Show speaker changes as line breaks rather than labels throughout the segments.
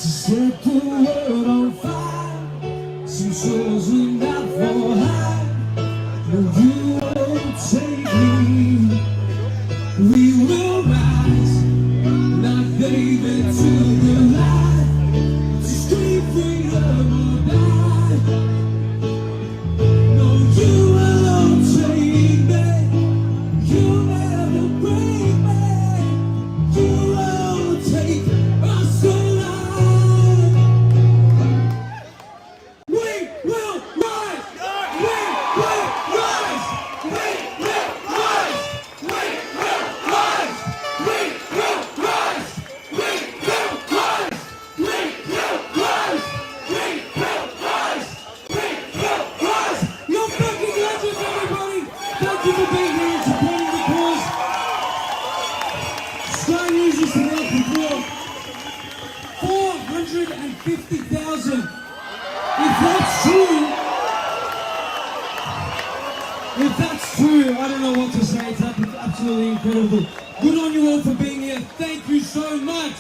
set the world on fire. Some souls we not for high. No, you won't take me. We will rise, like David to the light, to scream freedom or die. No, you won't take me. You never break me. You won't take us alive. We will rise. We will rise. We will rise. We will rise. We will rise. We will rise. We will rise. We will rise. We will rise. You're fucking legends, everybody. Thank you for being here and supporting the cause. Sky News is tonight before 450,000. If that's true, I don't know what to say. It's absolutely incredible. Good on you all for being here. Thank you so much.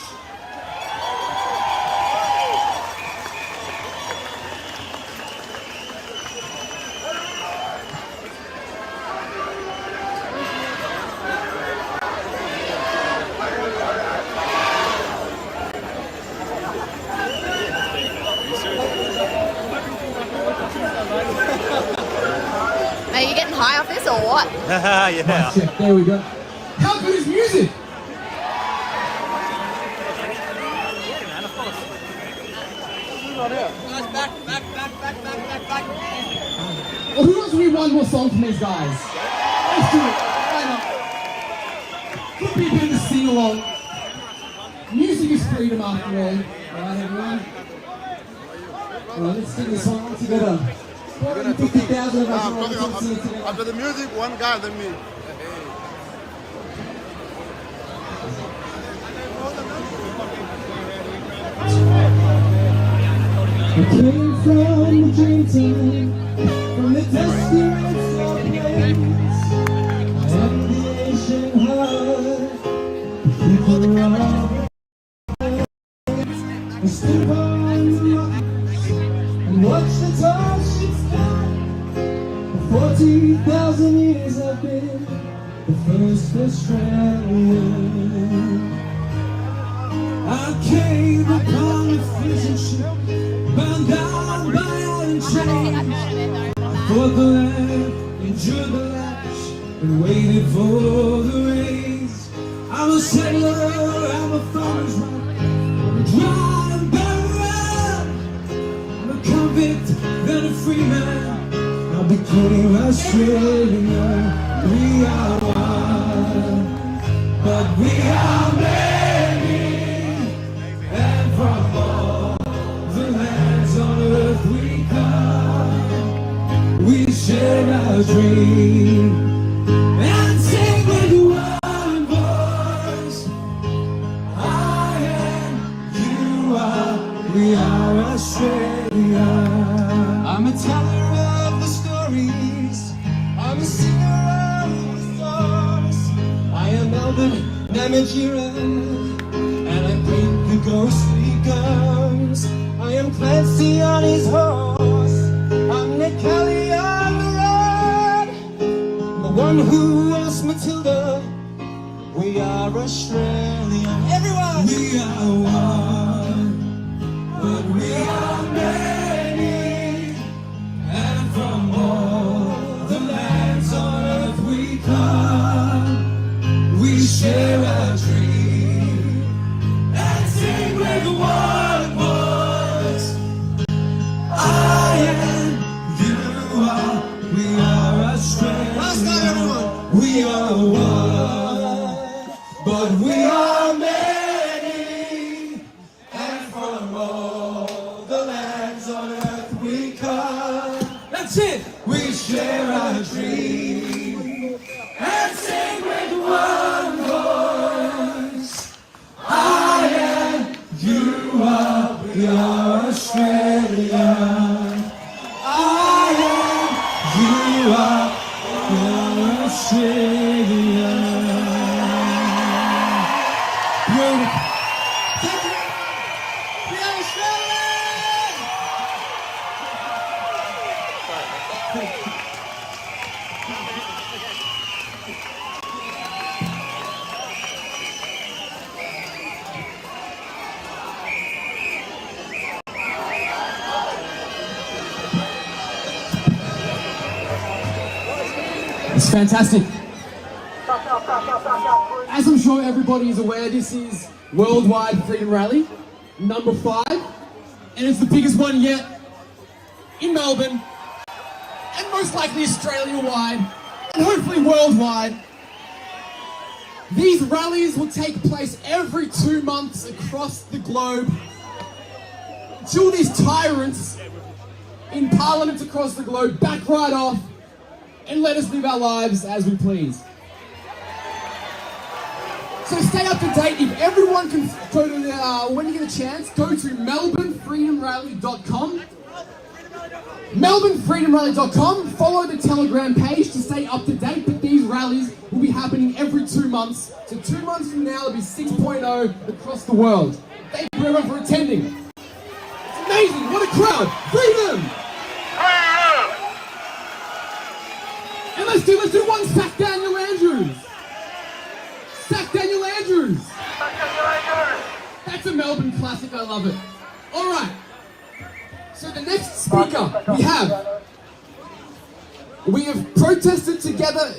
Are you getting high off this or what?
Yeah.
Check, there we go. How good is music?
Well, who wants to read one more song from these guys? Let's do it. Why not? Could be a bit of a sing along. Music is freedom after all. Alright, everyone? Alright, let's sing this song all together. 450,000 of us are all singing together.
After the music, one guy than me.
I came from the dream time, from the dusty red snow plains. I am the ancient heart, the people are. I stood upon the rocks and watched the tall ships fly. For 40,000 years I've been the first Australian. I came upon a fishing ship, bound down by iron chains. For the land, endured the lash, and waited for the rains. I'm a sailor, I'm a farmer's wife, I'm a dry and barren. I'm a convict, then a free man. I became Australian. We are one, but we are many. And from all the lands on earth we come, we share our dream and sing with one voice. I am, you are, we are Australia. I'm a teller of the stories, I'm a singer of the stars. I am Melbourne, Namatjira, and I bring the ghostly guns. I am Clancy on his horse, I'm Nick Kelly on the road, the one who lost Matilda. We are Australia. Everyone! We are one, but we are many, and from all the lands on earth we come. We share our dream and sing with one voice. I am, you are, we are Australia. Last night, everyone. We are one, but we are many, and from all the lands on earth we come. That's it. We share our dream and sing with one voice. I am, you are, we are Australia. I am, you are, we are Australia. Beautiful. Thank you.
It's fantastic. As I'm sure everybody is aware, this is Worldwide Freedom Rally, number 5, and it's the biggest one yet in Melbourne, and most likely Australia-wide, and hopefully worldwide. These rallies will take place every 2 months across the globe until these tyrants in parliaments across the globe back right off and let us live our lives as we please. So stay up to date. If everyone can go to when you get a chance, go to melbournefreedomrally.com. melbournefreedomrally.com. Follow the Telegram page to stay up to date. But these rallies will be happening every 2 months. So 2 months from now, it'll be 6.0 across the world. Thank you everyone for attending. It's amazing. What a crowd. Freedom! And let's do one Sack Daniel Andrews. Sack Daniel Andrews. That's a Melbourne classic, I love it. All right. So the next speaker we have protested together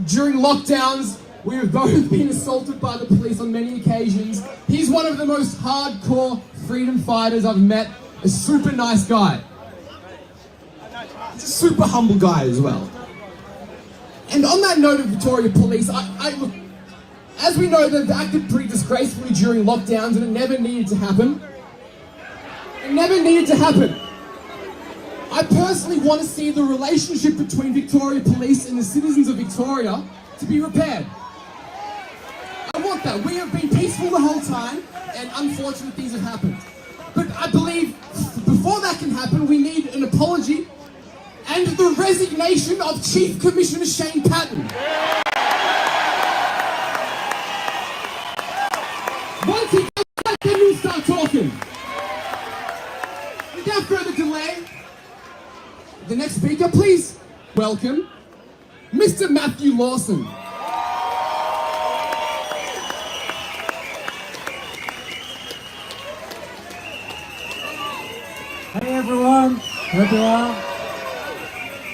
during lockdowns. We have both been assaulted by the police on many occasions. He's one of the most hardcore freedom fighters I've met. A super nice guy. He's a super humble guy as well. And on that note of Victoria Police, as we know, they've acted pretty disgracefully during lockdowns and it never needed to happen. It never needed to happen. I personally want to see the relationship between Victoria Police and the citizens of Victoria to be repaired. I want that. We have been peaceful the whole time and unfortunate things have happened. But I believe before that can happen, we need an apology and the resignation of Chief Commissioner Shane Patton. Once he does that, then we'll start talking. Without further delay, the next speaker, please welcome Mr. Matthew Lawson.
Hey everyone, hope you are.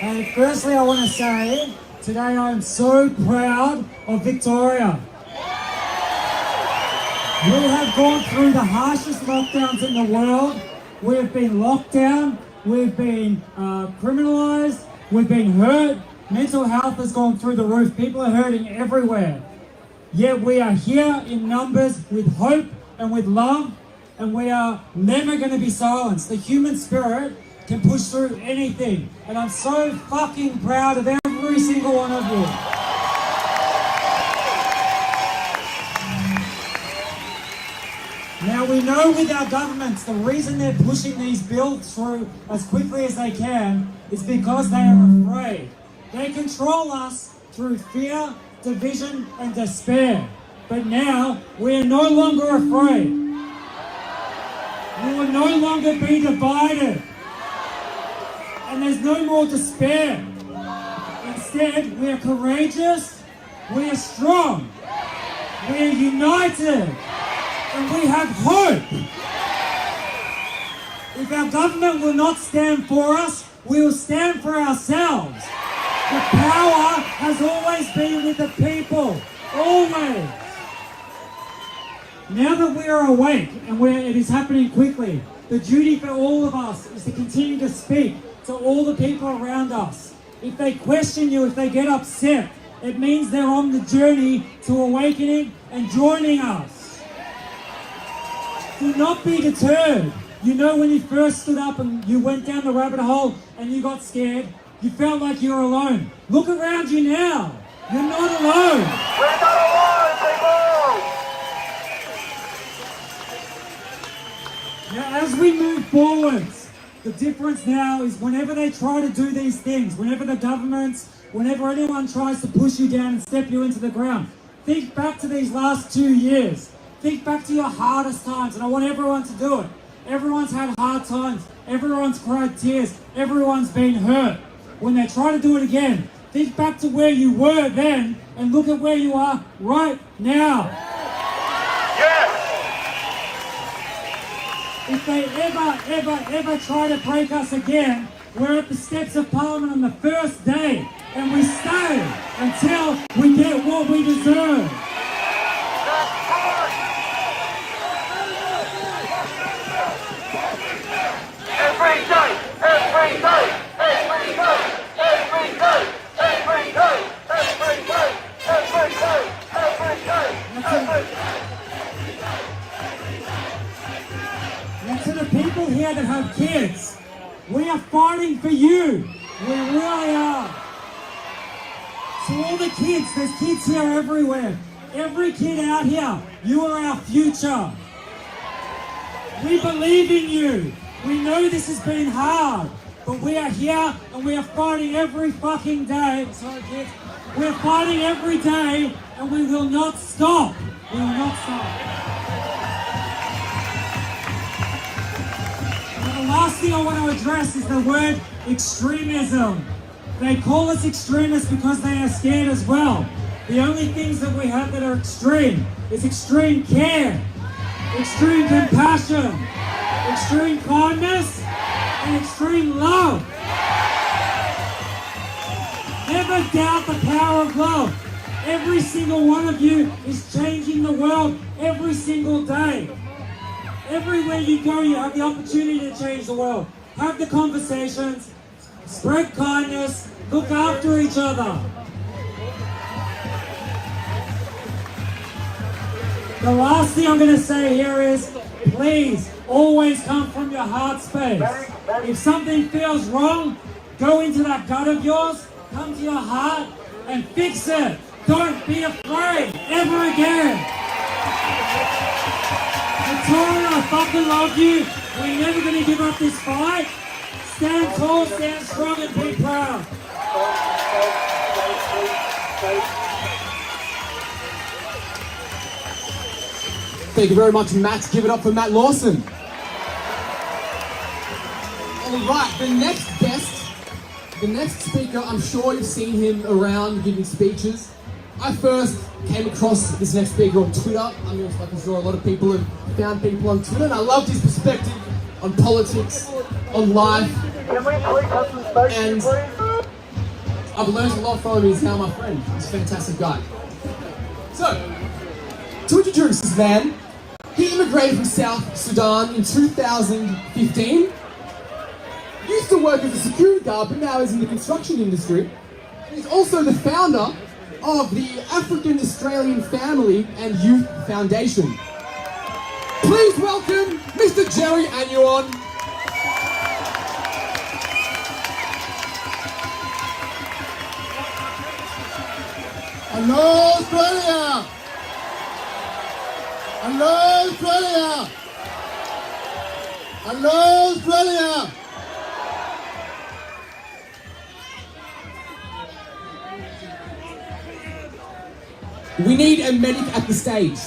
And firstly I want to say, today I am so proud of Victoria. We have gone through the harshest lockdowns in the world. We have been locked down, we've been criminalised, we've been hurt, mental health has gone through the roof, people are hurting everywhere. Yet we are here in numbers with hope and with love, and we are never going to be silenced. The human spirit can push through anything, and I'm so fucking proud of every single one of you. Now we know with our governments, the reason they're pushing these bills through as quickly as they can is because they are afraid. They control us through fear, division and despair. But now we are no longer afraid. We will no longer be divided. And there's no more despair. Instead, we are courageous, we are strong, we are united, and we have hope. If our government will not stand for us, we will stand for ourselves. The power has always been with the people, always. Now that we are awake and it is happening quickly, the duty for all of us is to continue to speak to all the people around us. If they question you, if they get upset, it means they're on the journey to awakening and joining us. Do not be deterred. You know, when you first stood up and you went down the rabbit hole and you got scared, you felt like you were alone. Look around you now. You're not alone.
We're not alone, people!
Now, as we move forwards, the difference now is whenever they try to do these things, whenever the governments, whenever anyone tries to push you down and step you into the ground, think back to these last 2 years. Think back to your hardest times, and I want everyone to do it. Everyone's had hard times. Everyone's cried tears. Everyone's been hurt. When they try to do it again, think back to where you were then and look at where you are right now.
Yes!
If they ever try to break us again, we're at the steps of Parliament on the first day, and we stay until we get what we deserve.
Every day, every day, every day, every day, every day, every day, every day, every day, every day.
And to the people here that have kids, we are fighting for you. We really are. So all the kids, there's kids here everywhere. Every kid out here, you are our future. We believe in you. We know this has been hard, but we are here and we are fighting every fucking day. Sorry, kids. We're fighting every day and we will not stop. We will not stop. And the last thing I want to address is the word extremism. They call us extremists because they are scared as well. The only things that we have that are extreme is extreme care, extreme compassion, extreme kindness, and extreme love. Never doubt the power of love. Every single one of you is changing the world every single day. Everywhere you go, you have the opportunity to change the world. Have the conversations, spread kindness, look after each other. The last thing I'm going to say here is, please, always come from your heart space. If something feels wrong, go into that gut of yours, come to your heart, and fix it. Don't be afraid, ever again. Victoria, I fucking love you. We're never going to give up this fight. Stand tall, stand strong, and be proud.
Thank you very much, Matt. Give it up for Matt Lawson. All right, the next speaker, I'm sure you've seen him around giving speeches. I first came across this next speaker on Twitter. I'm sure a lot of people have found people on Twitter, and I loved his perspective on politics, on life,
Can we please have some space,
and
please?
I've learned a lot from him. He's now my friend. He's a fantastic guy. So, to introduce this man, he immigrated from South Sudan in 2015. Used to work as a security guard, but now is in the construction industry. And he's also the founder of the African Australian Family and Youth Foundation. Please welcome Mr. Jerry Anuon.
Hello, Australia! Hello, Australia! Hello, Australia!
We need a medic at the stage.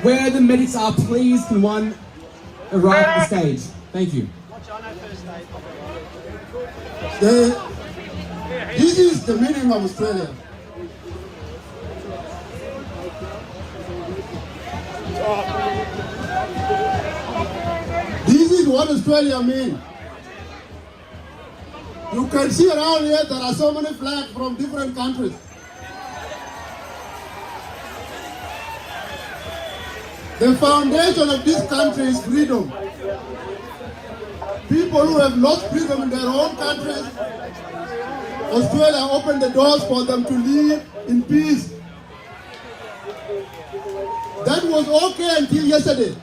Where the medics are, please can one arrive at the stage. Thank you.
This is the meaning of Australia. This is what Australia means. You can see around here there are so many flags from different countries. The foundation of this country is freedom. People who have lost freedom in their own countries, Australia opened the doors for them to live in peace. That was okay until yesterday,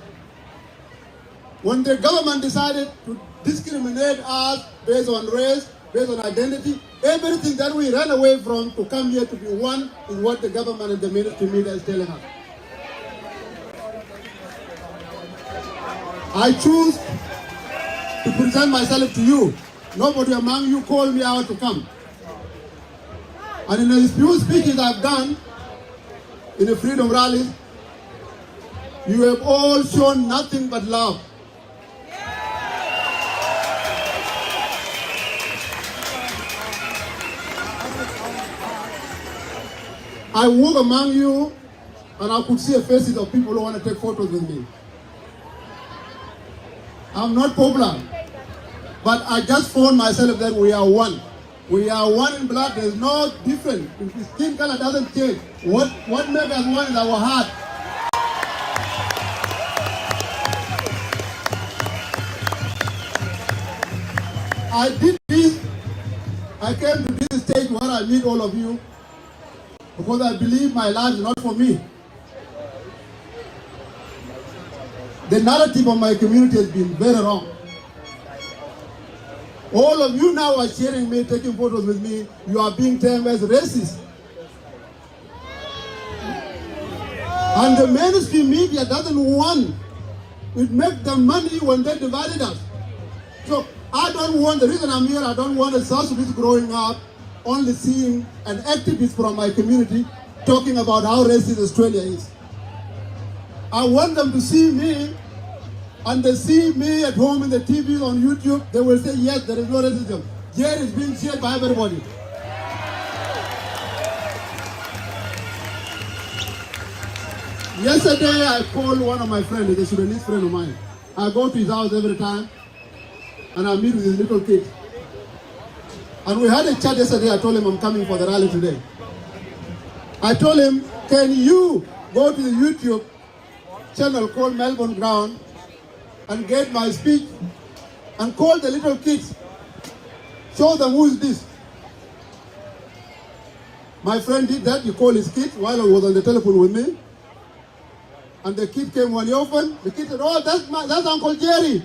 when the government decided to discriminate us based on race, based on identity. Everything that we ran away from to come here to be one is what the government and the ministry media is telling us. I choose to present myself to you. Nobody among you called me out to come. And in the few speeches I've done in the freedom rallies, you have all shown nothing but love. I walk among you and I could see the faces of people who want to take photos with me. I'm not popular, but I just found myself that we are one. We are one in blood. There's no difference. If the skin color doesn't change, what makes us one is our heart. I did this. I came to this stage where I meet all of you because I believe my life is not for me. The narrative of my community has been very wrong. All of you now are sharing me, taking photos with me. You are being termed as racist. And the mainstream media doesn't want. It makes them money when they divided us. So I don't want, the reason I'm here, I don't want a South Sudanese growing up only seeing an activist from my community talking about how racist Australia is. I want them to see me, and they see me at home in the TV, on YouTube, they will say, yes, there is no racism. Here is being shared by everybody. Yesterday, I called one of my friends, a Sudanese friend of mine. I go to his house every time, and I meet with his little kid. And we had a chat yesterday. I told him I'm coming for the rally today. I told him, can you go to the YouTube channel called Melbourne Ground and get my speech and call the little kids, show them who is this. My friend did that. He called his kid while he was on the telephone with me. And the kid came when he opened. The kid said, oh, that's Uncle Jerry.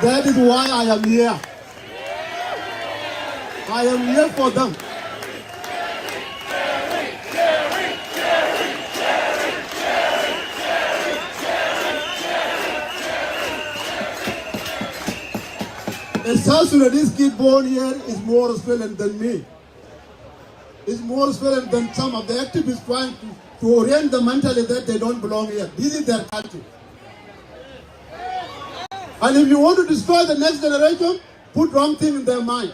That is why I am here. I am here for them. A South Sudanese kid born here is more Australian than me. Is more Australian than some of the activists trying to orient them mentally that they don't belong here. This is their country. And if you want to destroy the next generation, put wrong thing in their mind.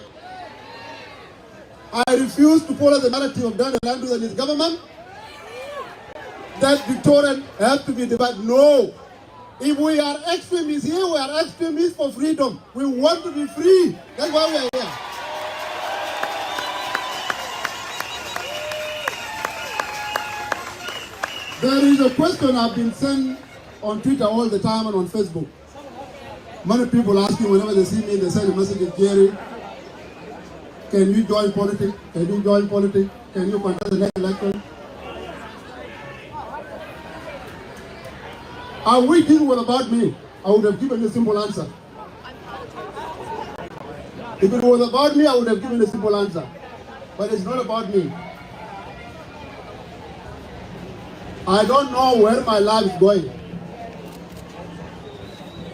I refuse to follow the narrative of Daniel Andrews and his government that Victorians have to be divided. No. If we are extremists here, we are extremists for freedom. We want to be free. That's why we are here. There is a question I've been sent on Twitter all the time and on Facebook. Many people asking whenever they see me, they send a message, Jerry, can you join politics? Can you join politics? Can you contest the next election? I wish this was about me. I would have given a simple answer. If it was about me, I would have given a simple answer. But it's not about me. I don't know where my life is going.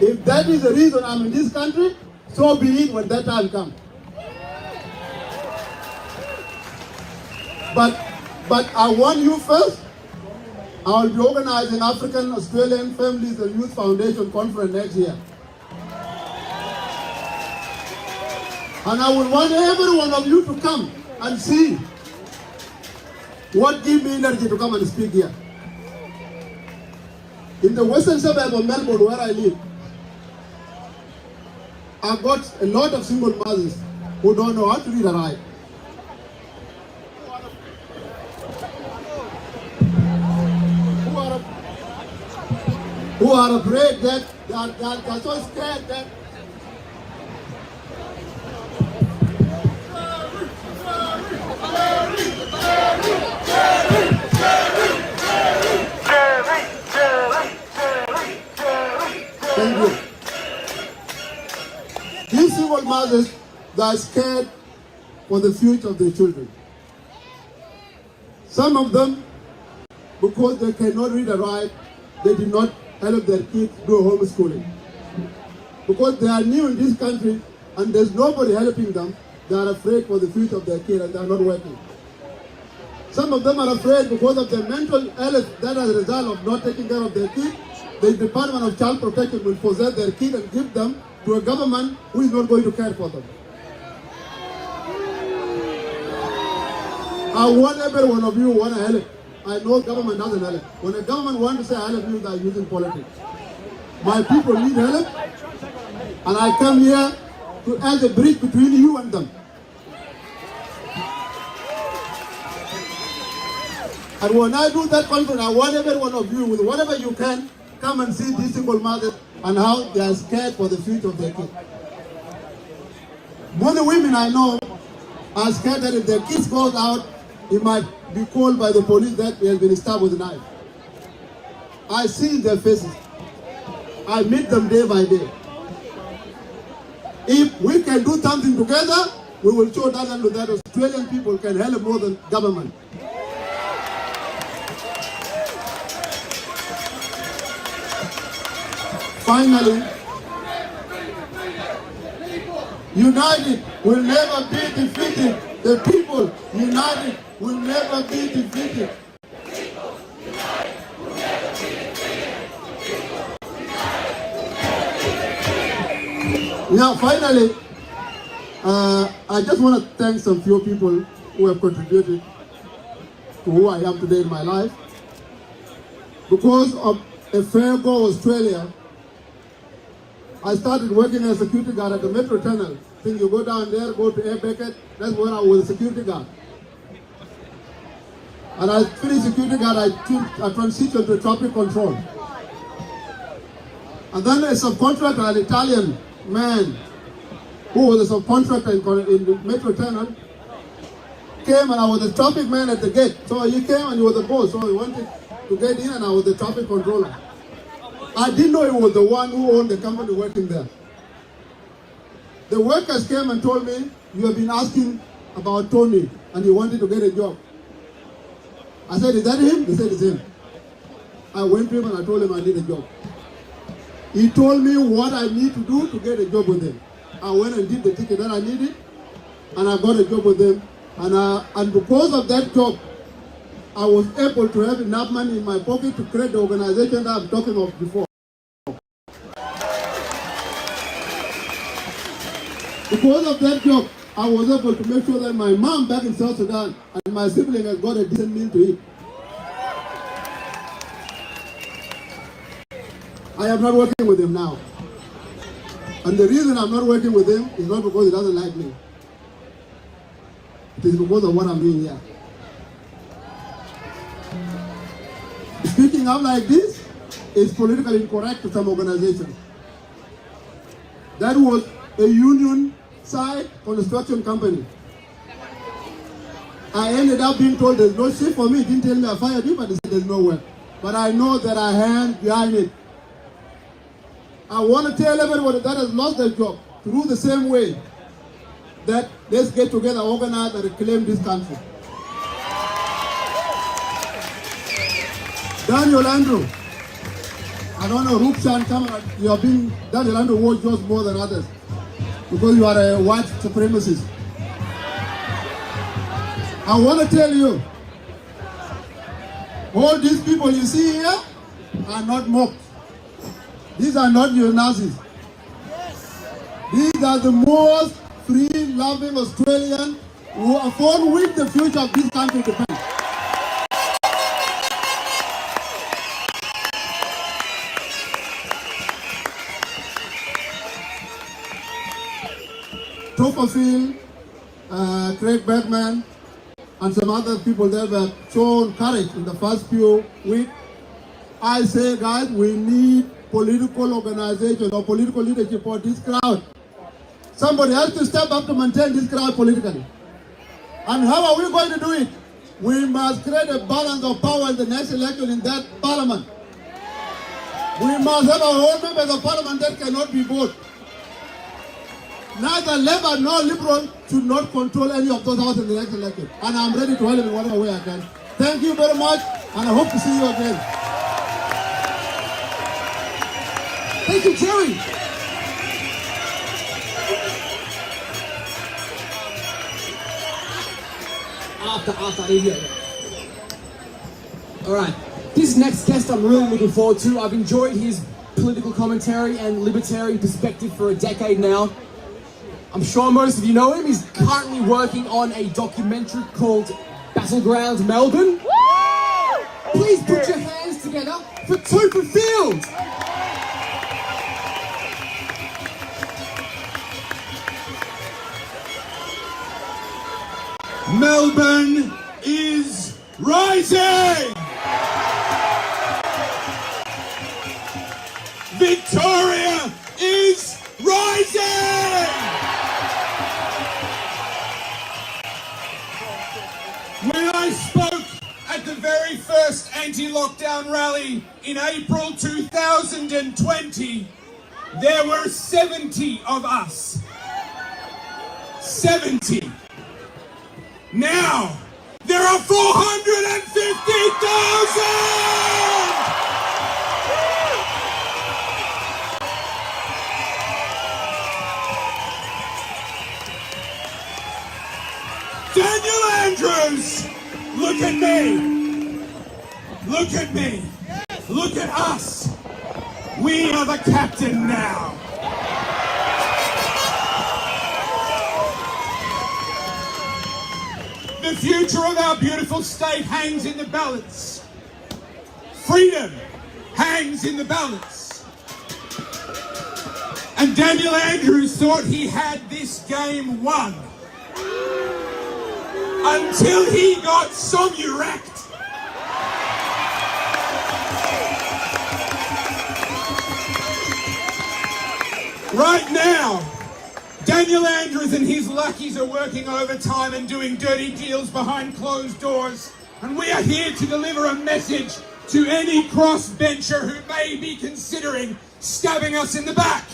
If that is the reason I'm in this country, so be it when that time comes. But I want you first. I will be organizing African Australian Families and Youth Foundation Conference next year. And I would want every one of you to come and see what gives me energy to come and speak here. In the western suburb of Melbourne, where I live, I've got a lot of single mothers who don't know how to read and write. Who are afraid that they are so scared that Thank you. These single mothers, they are scared for the future of their children. Some of them, because they cannot read and write, they did not help their kids do homeschooling. Because they are new in this country and there's nobody helping them, they are afraid for the future of their kids and they are not working. Some of them are afraid because of their mental health that as a result of not taking care of their kids. The Department of Child Protection will possess their kids and give them to a government who is not going to care for them. I want every one of you want to help. I know government doesn't help. When the government wants to say help you, they are using politics. My people need help, and I come here to add a bridge between you and them. And when I do that conference, I want every one of you, with whatever you can, come and see these single mothers and how they are scared for the future of their kids. Most of the women I know are scared that if their kids goes out, it might be called by the police that he has been stabbed with a knife. I see their faces. I meet them day by day. If we can do something together, we will show that Australian people can help more than government. Finally, united will never be defeated. The people united will never be defeated. Now, finally, I just want to thank some few people who have contributed to who I am today in my life. Because of a fair go Australia, I started working as a security guard at the metro tunnel. I think you go down there, go to Air Beckett, that's where I was a security guard. And I finished security guard, I transitioned to traffic control. And then a subcontractor, an Italian man, who was a subcontractor in the metro tunnel, came and I was the traffic man at the gate. So he came and he was the boss, so he wanted to get in and I was the traffic controller. I didn't know he was the one who owned the company working there. The workers came and told me, you have been asking about Tony and he wanted to get a job. I said, is that him? They said, it's him. I went to him and I told him I need a job. He told me what I need to do to get a job with him. I went and did the ticket that I needed and I got a job with him. And because of that job, I was able to have enough money in my pocket to create the organization that I'm talking of before. Because of that job, I was able to make sure that my mom back in South Sudan and my sibling has got a decent meal to eat. I am not working with him now. And the reason I'm not working with him is not because he doesn't like me. It is because of what I'm doing here. Speaking out like this is politically incorrect to some organizations. That was a union side construction company. I ended up being told there's no shift for me. He didn't tell me I fired you, but they said there's no work. But I know that I hand behind it. I want to tell everybody that has lost their job through the same way that let's get together, organize, and reclaim this country. Daniel Andrew, I don't know, Rukshan, come on, you have been, Daniel Andrew watched yours more than others because you are a white supremacist. I want to tell you, all these people you see here are not mocked. These are not neo-Nazis. These are the most free-loving Australians upon which the future of this country depends. Topperfield, Craig Bergman, and some other people there have shown courage in the first few weeks. I say, guys, we need political organization or political leadership for this crowd. Somebody has to step up to maintain this crowd politically. And how are we going to do it? We must create a balance of power in the next election in that parliament. We must have our own members of parliament that cannot be voted. Neither Labour nor Liberal should not control any of those houses in the next election. And I'm ready to help in whatever way I can. Thank you very much, and I hope to see you again. Thank you, Jerry.
After yeah. All right. This next guest I'm really looking forward to. I've enjoyed his political commentary and libertarian perspective for a decade now. I'm sure most of you know him. He's currently working on a documentary called Battleground Melbourne. Please put your hands together for Tooper Field.
Melbourne is rising! Victoria is rising! When I spoke at the very first anti-lockdown rally in April 2020, there were 70 of us. 70. Now, there are 450,000! Daniel Andrews, look at me. Look at me. Look at us. We are the captain now. The future of our beautiful state hangs in the balance. Freedom hangs in the balance. And Daniel Andrews thought he had this game won. Until he got Somnuracked. Right now, Daniel Andrews and his lackeys are working overtime and doing dirty deals behind closed doors. And we are here to deliver a message to any crossbencher who may be considering stabbing us in the back.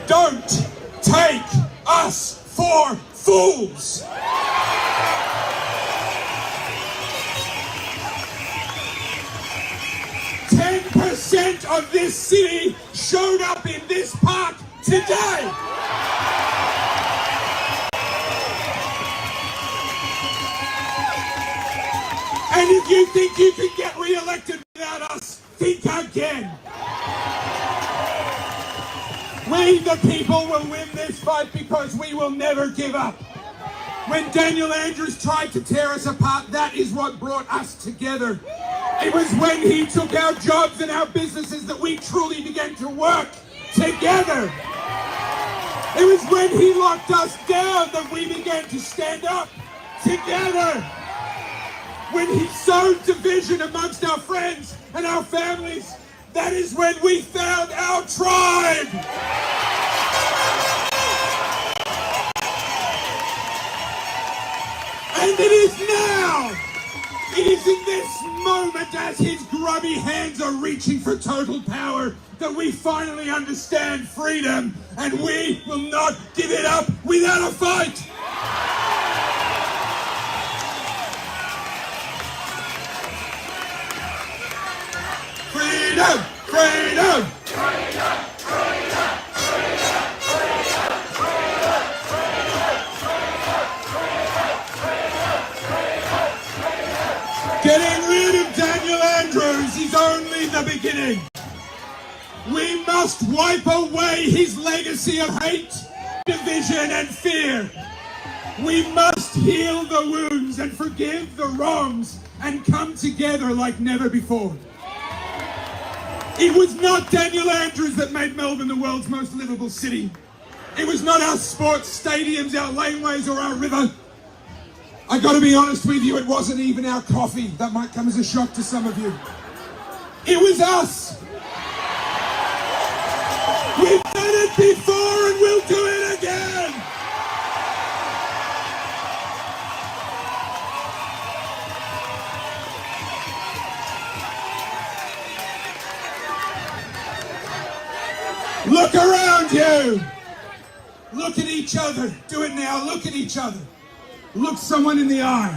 Don't take us for fools. 10% of this city showed up in this park today. And if you think you can get re-elected without us, think again. We, the people, will win this fight because we will never give up. When Daniel Andrews tried to tear us apart, that is what brought us together. It was when he took our jobs and our businesses that we truly began to work together. It was when he locked us down that we began to stand up together. When he sowed division amongst our friends and our families, that is when we found our tribe. And it is now, it is in this moment as his grubby hands are reaching for total power that we finally understand freedom, and we will not give it up without a fight. Freedom! Freedom! Getting rid of Daniel Andrews is only the beginning. We must wipe away his legacy of hate, division, and fear. We must heal the wounds and forgive the wrongs and come together like never before. It was not Daniel Andrews that made Melbourne the world's most livable city. It was not our sports stadiums, our laneways, or our river. I got to be honest with you, it wasn't even our coffee. That might come as a shock to some of you. It was us. We've done it before and we'll do it again. Look around you. Look at each other. Do it now. Look at each other. Look someone in the eye.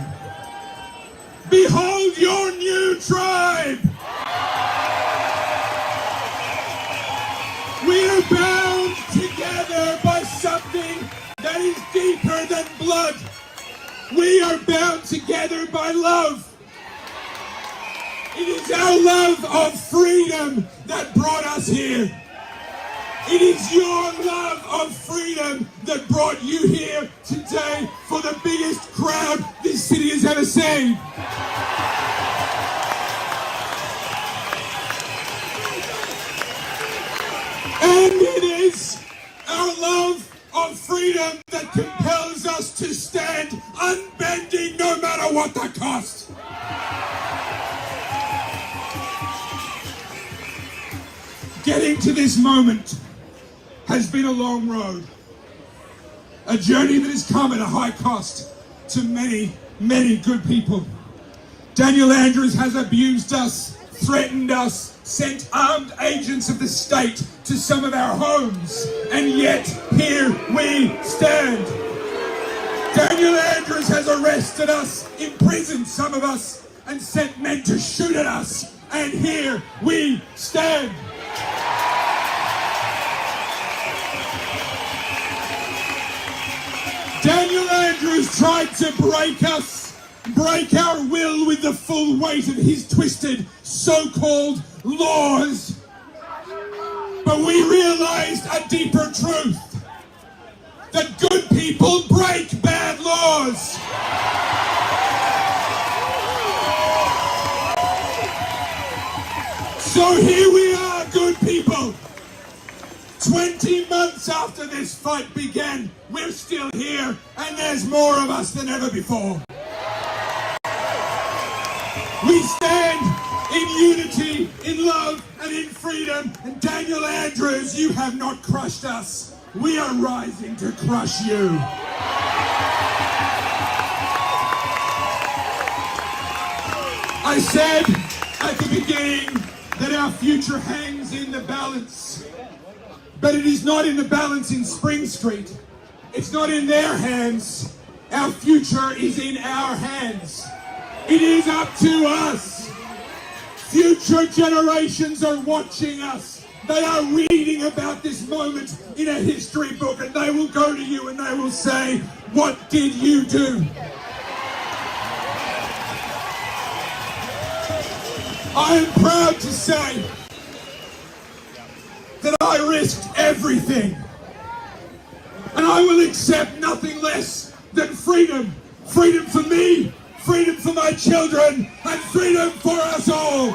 Behold your new tribe. We are bound together by something that is deeper than blood. We are bound together by love. It is our love of freedom that brought us here. It is your love of freedom that brought you here today for the biggest crowd this city has ever seen. And it is our love of freedom that compels us to stand unbending no matter what the cost. Getting to this moment has been a long road. A journey that has come at a high cost to many, many good people. Daniel Andrews has abused us, threatened us, sent armed agents of the state to some of our homes, and yet here we stand. Daniel Andrews has arrested us, imprisoned some of us, and sent men to shoot at us, and here we stand. Daniel Andrews tried to break us, break our will with the full weight of his twisted so-called laws. But we realized a deeper truth, that good people break bad laws. So here we are, good people. 20 months after this fight began, we're still here, and there's more of us than ever before. We stand in unity, in love, and in freedom. And Daniel Andrews, you have not crushed us. We are rising to crush you. I said at the beginning that our future hangs in the balance. But it is not in the balance in Spring Street. It's not in their hands. Our future is in our hands. It is up to us. Future generations are watching us. They are reading about this moment in a history book, and they will go to you and they will say, "What did you do?" I am proud to say that I risked everything, and I will accept nothing less than freedom. Freedom for me, freedom for my children, and freedom for us all.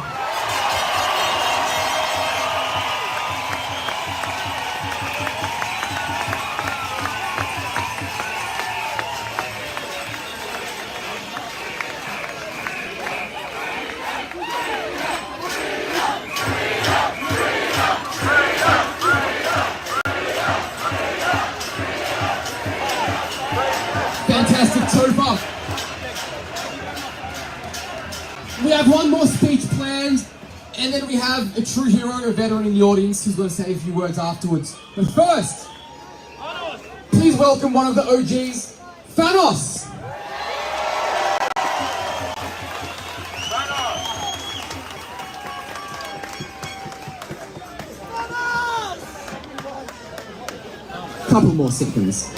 Fantastic, Topher. We have one more speech planned, and then we have a true hero, a veteran in the audience who's going to say a few words afterwards. But first, please welcome one of the OGs, Thanos. Couple more seconds.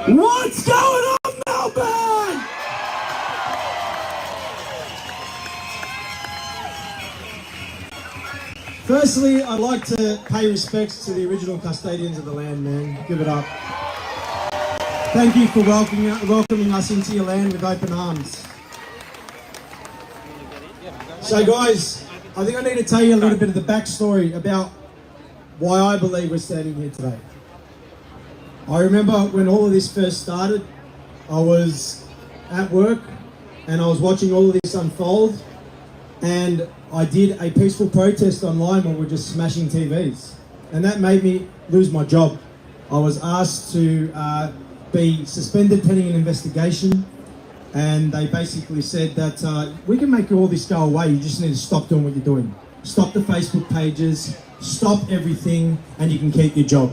What's going on, Melbourne?
Firstly, I'd like to pay respects to the original custodians of the land, man. Give it up. Thank you for welcoming us into your land with open arms. So guys, I think I need to tell you a little bit of the backstory about why I believe we're standing here today. I remember when all of this first started, I was at work and I was watching all of this unfold, and I did a peaceful protest online where we're just smashing TVs, and that made me lose my job. I was asked to be suspended pending an investigation, and they basically said that we can make all this go away, you just need to stop doing what you're doing. Stop the Facebook pages, stop everything, and you can keep your job.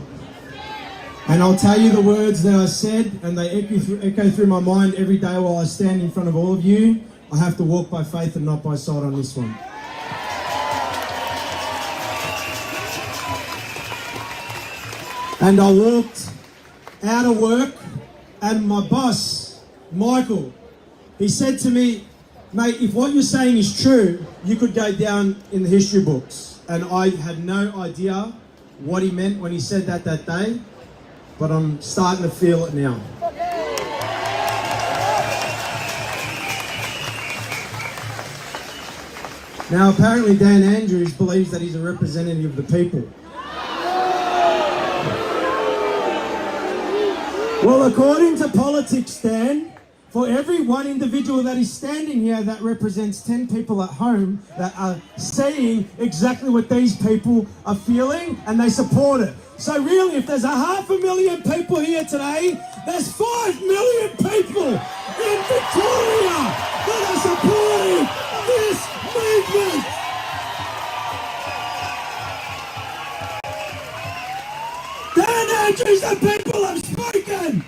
And I'll tell you the words that I said, and they echo through my mind every day while I stand in front of all of you. I have to walk by faith and not by sight on this one. And I walked out of work, and my boss, Michael, he said to me, "Mate, if what you're saying is true, you could go down in the history books." And I had no idea what he meant when he said that day, but I'm starting to feel it now. Now, apparently Dan Andrews believes that he's a representative of the people. Well, according to politics, Dan, for every one individual that is standing here, that represents 10 people at home that are saying exactly what these people are feeling, and they support it. So really, if there's 500,000 people here today, there's 5 million people in Victoria that are supporting this movement. Dan Andrews, the people have spoken.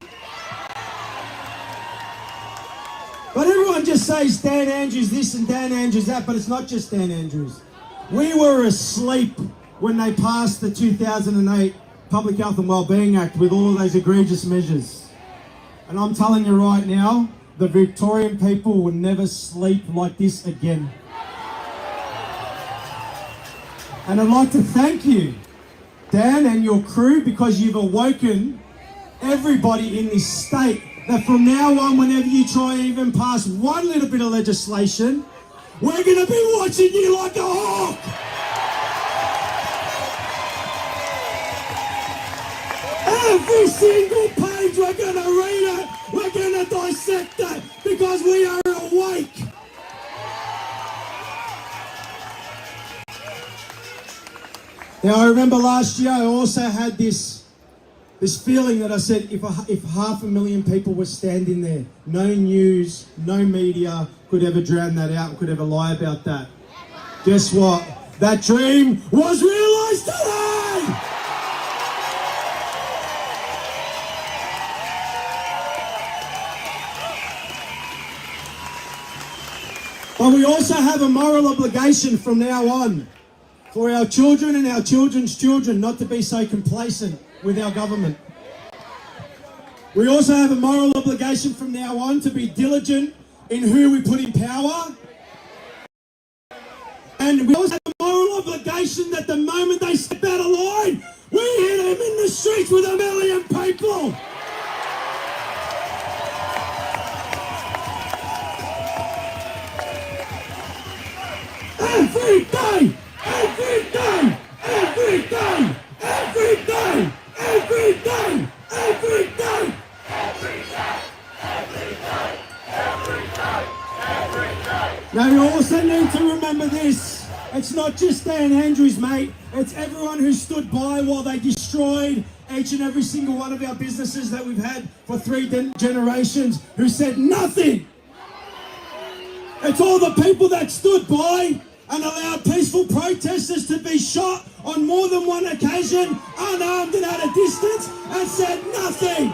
But everyone just says Dan Andrews this and Dan Andrews that, but it's not just Dan Andrews. We were asleep when they passed the 2008 Public Health and Wellbeing Act with all of those egregious measures. And I'm telling you right now, the Victorian people will never sleep like this again. And I'd like to thank you, Dan and your crew, because you've awoken everybody in this state that from now on, whenever you try and even pass one little bit of legislation, we're going to be watching you like a hawk. Every single page, we're going to read it, we're going to dissect it, because we are awake. Now, I remember last year I also had this feeling that I said, if 500,000 people were standing there, no news, no media could ever drown that out, could ever lie about that. Guess what? That dream was realised today! But we also have a moral obligation from now on for our children and our children's children not to be so complacent with our government. We also have a moral obligation from now on to be diligent in who we put in power. And we also have a moral obligation that the moment they step out of line, we hit them in the streets with 1 million people. Every day! Every day! Every day! Every day! Every day! Every day! Now you also need to remember this. It's not just Dan Andrews, mate. It's everyone who stood by while they destroyed each and every single one of our businesses that we've had for 3 generations, who said nothing. It's all the people that stood by and allowed peaceful protesters to be shot on more than one occasion, unarmed and at a distance, and said nothing.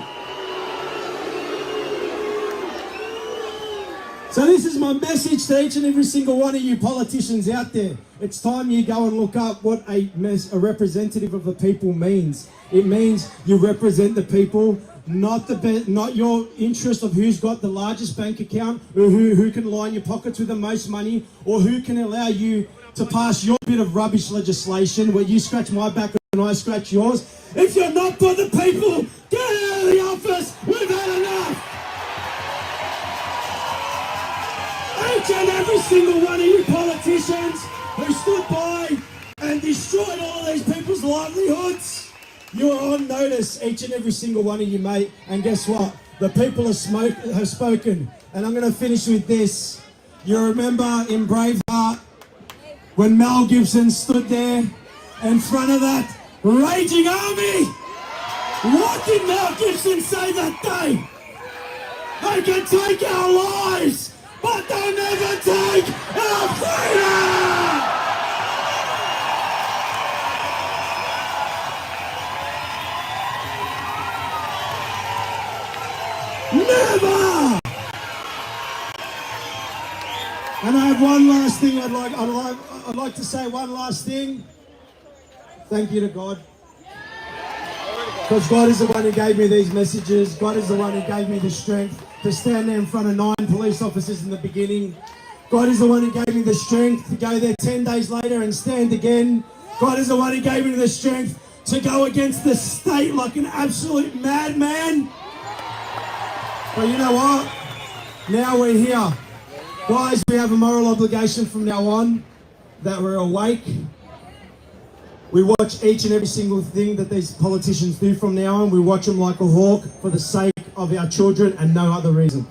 So this is my message to each and every single one of you politicians out there. It's time you go and look up what a representative of the people means. It means you represent the people, not your interest of who's got the largest bank account, or who can line your pockets with the most money, or who can allow you to pass your bit of rubbish legislation where you scratch my back and I scratch yours. If you're not for the people, get out of the office. We've had enough. Each and every single one of you politicians who stood by and destroyed all of these people's livelihoods, you are on notice, each and every single one of you, mate. And guess what? The people have spoken. And I'm going to finish with this. You remember in Braveheart when Mel Gibson stood there in front of that raging army? What did Mel Gibson say that day? They can take our lives, but they'll never take our freedom! Never! And I have one last thing I'd like to say one last thing. Thank you to God. Because God is the one who gave me these messages. God is the one who gave me the strength to stand there in front of 9 police officers in the beginning. God is the one who gave me the strength to go there 10 days later and stand again. God is the one who gave me the strength to go against the state like an absolute madman. But you know what? Now we're here. Guys, we have a moral obligation from now on that we're awake. We watch each and every single thing that these politicians do from now on. We watch them like a hawk for the sake of our children and no other reason.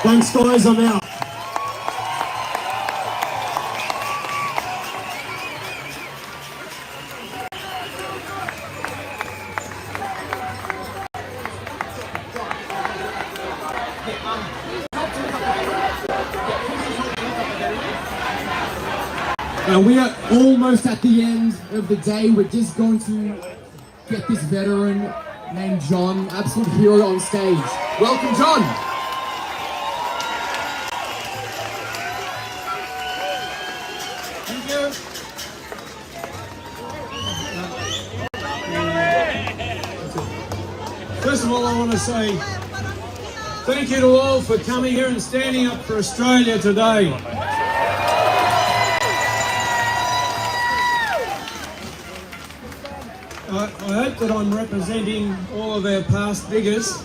Thanks, guys. I'm out.
We are almost at the end of the day. We're just going to get this veteran named John, absolute hero, on stage. Welcome, John.
Thank you. First of all, I want to say thank you to all for coming here and standing up for Australia today. I hope that I'm representing all of our past diggers,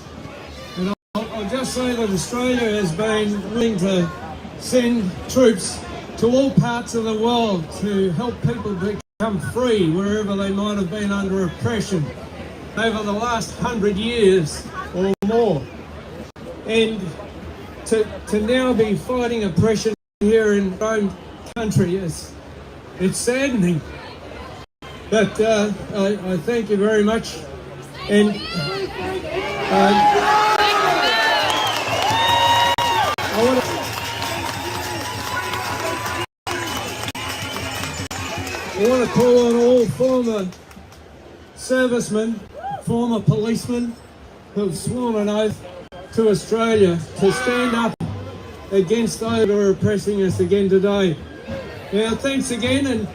and I'll just say that Australia has been willing to send troops to all parts of the world to help people become free wherever they might have been under oppression over the last 100 years or more. And to now be fighting oppression here in our own country, it's saddening. But I thank you very much, and I want to call on all former servicemen, former policemen who have sworn an oath to Australia to stand up against those who are oppressing us again today. Now, thanks again, and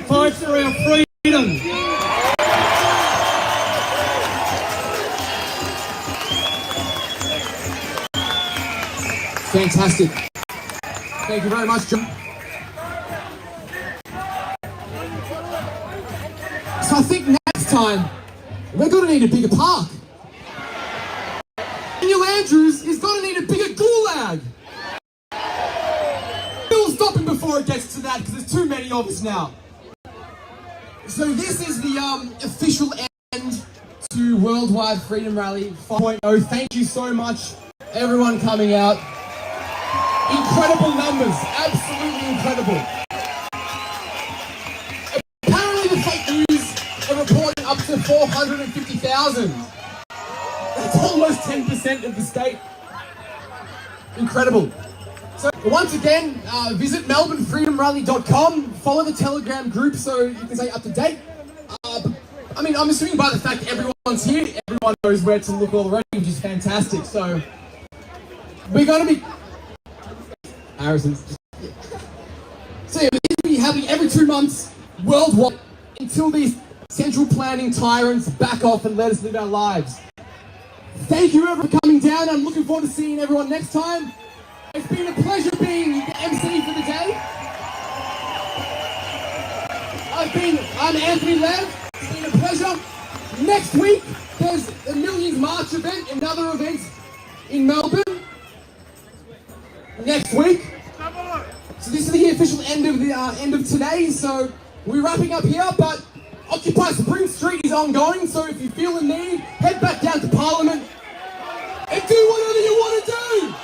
fight for our freedom.
Fantastic. Thank you very much, John. So I think next time we're going to need a bigger park. Daniel Andrews is going to need a bigger gulag. We'll stop him before it gets to that because there's too many of us now. So this is the official end to Worldwide Freedom Rally 5.0. Thank you so much, everyone coming out. Incredible numbers, absolutely incredible. Apparently the fake news are reporting up to 450,000. That's almost 10% of the state. Incredible. So once again, visit melbournefreedomrally.com, follow the Telegram group so you can stay up to date. I mean, I'm assuming by the fact that everyone's here, everyone knows where to look already, which is fantastic. So we're going to be... Harrison. So yeah, we're going to be having every 2 months worldwide until these central planning tyrants back off and let us live our lives. Thank you everyone for coming down. I'm looking forward to seeing everyone next time. It's been a pleasure being the MC for the day. I'm Anthony Lev. It's been a pleasure. Next week, there's a Millions March event, another event in Melbourne. Next week. So this is the official end of today. So we're wrapping up here, but Occupy Spring Street is ongoing. So if you feel the need, head back down to Parliament and do whatever you want to do.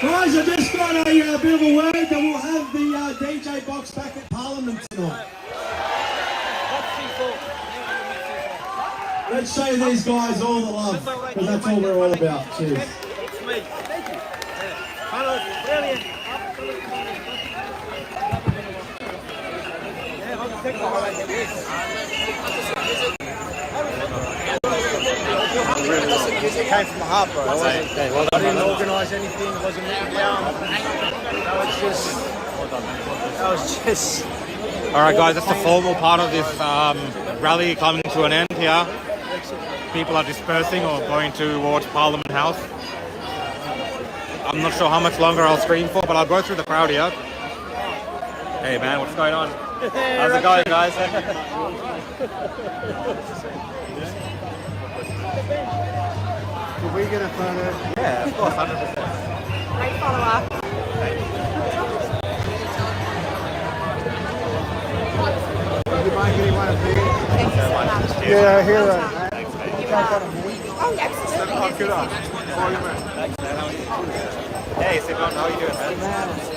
Guys, I just got a bit of a word that we'll have the DJ box back at Parliament tonight. Let's show these guys all the love, because that's all we're all about. Cheers.
Thank you. Hello, brilliant.
It came from the heart, bro. I didn't organise anything, it wasn't written down. That was just...
Alright guys, that's the formal part of this rally coming to an end here. People are dispersing or going towards Parliament House. I'm not sure how much longer I'll stream for, but I'll go through the crowd here. Hey man, what's going on? How's it going, guys?
Can we get a photo?
Yeah, of course, 100%.
Great follow-up.
You mind getting one of these?
Thank you so much.
Yeah, I hear that.
Oh, absolutely.
Hey, Simon, how are you doing, man?